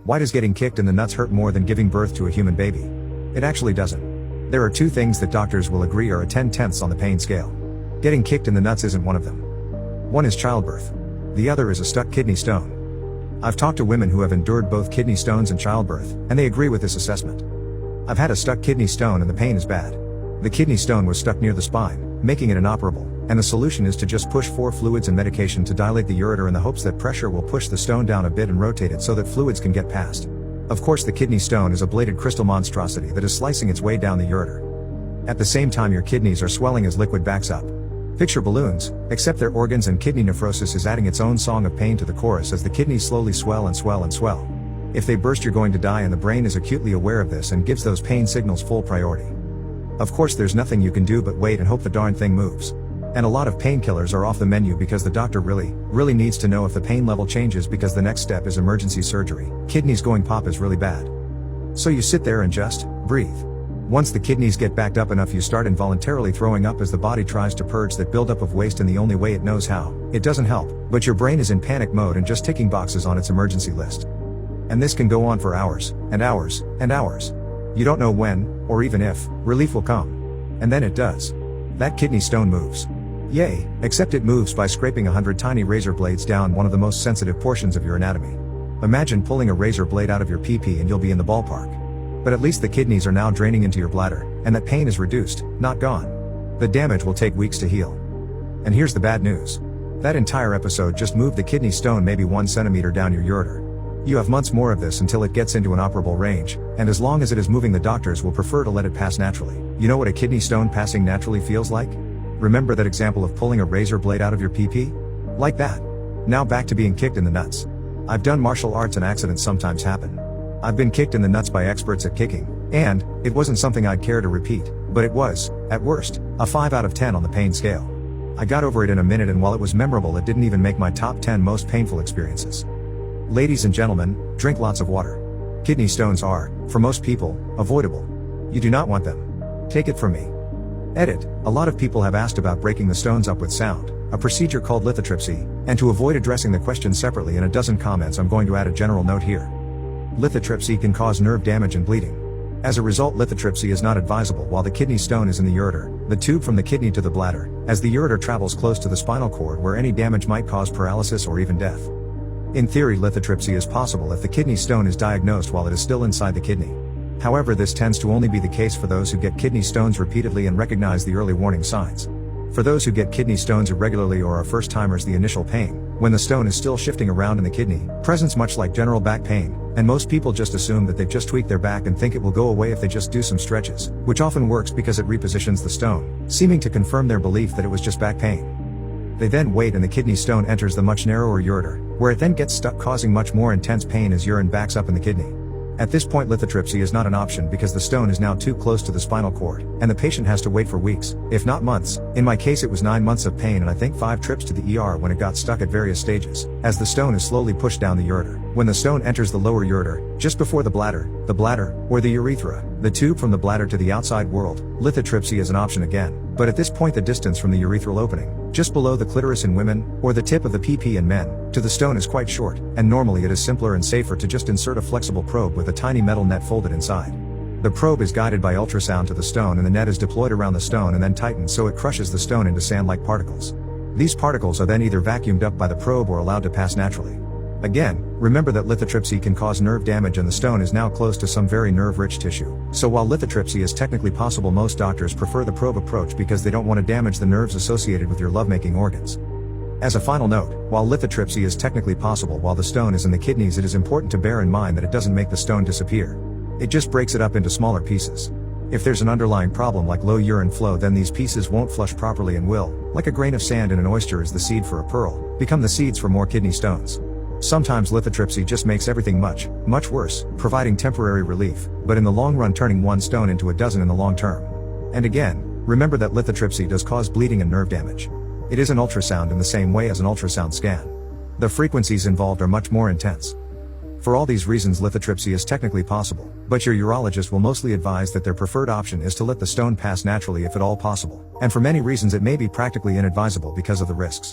Why does getting kicked in the nuts hurt more than giving birth to a human baby? It actually doesn't. There are two things that doctors will agree are a 10/10 on the pain scale. Getting kicked in the nuts isn't one of them. One is childbirth. The other is a stuck kidney stone. I've talked to women who have endured both kidney stones and childbirth, and they agree with this assessment. I've had a stuck kidney stone and the pain is bad. The kidney stone was stuck near the spine, making it inoperable, and the solution is to just push 4 fluids and medication to dilate the ureter in the hopes that pressure will push the stone down a bit and rotate it so that fluids can get past. Of course, the kidney stone is a bladed crystal monstrosity that is slicing its way down the ureter. At the same time your kidneys are swelling as liquid backs up. Picture balloons, except their organs, and kidney nephrosis is adding its own song of pain to the chorus as the kidneys slowly swell and swell and swell. If they burst you're going to die, and the brain is acutely aware of this and gives those pain signals full priority. Of course there's nothing you can do but wait and hope the darn thing moves. And a lot of painkillers are off the menu because the doctor really needs to know if the pain level changes, because the next step is emergency surgery. Kidneys going pop is really bad. So you sit there and just breathe. Once the kidneys get backed up enough you start involuntarily throwing up as the body tries to purge that buildup of waste in the only way it knows how. It doesn't help, but your brain is in panic mode and just ticking boxes on its emergency list. And this can go on for hours, and hours, and hours. You don't know when, or even if, relief will come. And then it does. That kidney stone moves. Yay, except it moves by scraping 100 tiny razor blades down one of the most sensitive portions of your anatomy. Imagine pulling a razor blade out of your pee-pee and you'll be in the ballpark. But at least the kidneys are now draining into your bladder, and that pain is reduced, not gone. The damage will take weeks to heal. And here's the bad news. That entire episode just moved the kidney stone maybe 1 centimeter down your ureter. You have months more of this until it gets into an operable range, and as long as it is moving the doctors will prefer to let it pass naturally. You know what a kidney stone passing naturally feels like? Remember that example of pulling a razor blade out of your pee-pee? Like that. Now back to being kicked in the nuts. I've done martial arts and accidents sometimes happen. I've been kicked in the nuts by experts at kicking, and it wasn't something I'd care to repeat, but it was, at worst, a 5 out of 10 on the pain scale. I got over it in a minute, and while it was memorable it didn't even make my top 10 most painful experiences. Ladies and gentlemen, drink lots of water. Kidney stones are, for most people, avoidable. You do not want them. Take it from me. Edit. A lot of people have asked about breaking the stones up with sound, a procedure called lithotripsy, and to avoid addressing the question separately in a dozen comments I'm going to add a general note here. Lithotripsy can cause nerve damage and bleeding. As a result, lithotripsy is not advisable while the kidney stone is in the ureter, the tube from the kidney to the bladder, as the ureter travels close to the spinal cord where any damage might cause paralysis or even death. In theory, lithotripsy is possible if the kidney stone is diagnosed while it is still inside the kidney. However, this tends to only be the case for those who get kidney stones repeatedly and recognize the early warning signs. For those who get kidney stones irregularly or are first-timers, the initial pain, when the stone is still shifting around in the kidney, presents much like general back pain, and most people just assume that they've just tweaked their back and think it will go away if they just do some stretches, which often works because it repositions the stone, seeming to confirm their belief that it was just back pain. They then wait and the kidney stone enters the much narrower ureter, where it then gets stuck, causing much more intense pain as urine backs up in the kidney. At this point, lithotripsy is not an option because the stone is now too close to the spinal cord, and the patient has to wait for weeks, if not months. In my case it was 9 months of pain and I think 5 trips to the ER when it got stuck at various stages, as the stone is slowly pushed down the ureter. When the stone enters the lower ureter, just before the bladder, or the urethra, the tube from the bladder to the outside world, lithotripsy is an option again, but at this point the distance from the urethral opening, just below the clitoris in women, or the tip of the PP in men, to the stone is quite short, and normally it is simpler and safer to just insert a flexible probe with a tiny metal net folded inside. The probe is guided by ultrasound to the stone and the net is deployed around the stone and then tightened so it crushes the stone into sand-like particles. These particles are then either vacuumed up by the probe or allowed to pass naturally. Again, remember that lithotripsy can cause nerve damage and the stone is now close to some very nerve-rich tissue. So while lithotripsy is technically possible, most doctors prefer the probe approach because they don't want to damage the nerves associated with your lovemaking organs. As a final note, while lithotripsy is technically possible while the stone is in the kidneys, it is important to bear in mind that it doesn't make the stone disappear. It just breaks it up into smaller pieces. If there's an underlying problem like low urine flow, then these pieces won't flush properly and will, like a grain of sand in an oyster is the seed for a pearl, become the seeds for more kidney stones. Sometimes lithotripsy just makes everything much worse, providing temporary relief, but in the long run turning 1 stone into a dozen in the long term. And again, remember that lithotripsy does cause bleeding and nerve damage. It is an ultrasound in the same way as an ultrasound scan. The frequencies involved are much more intense. For all these reasons, lithotripsy is technically possible, but your urologist will mostly advise that their preferred option is to let the stone pass naturally if at all possible, and for many reasons it may be practically inadvisable because of the risks.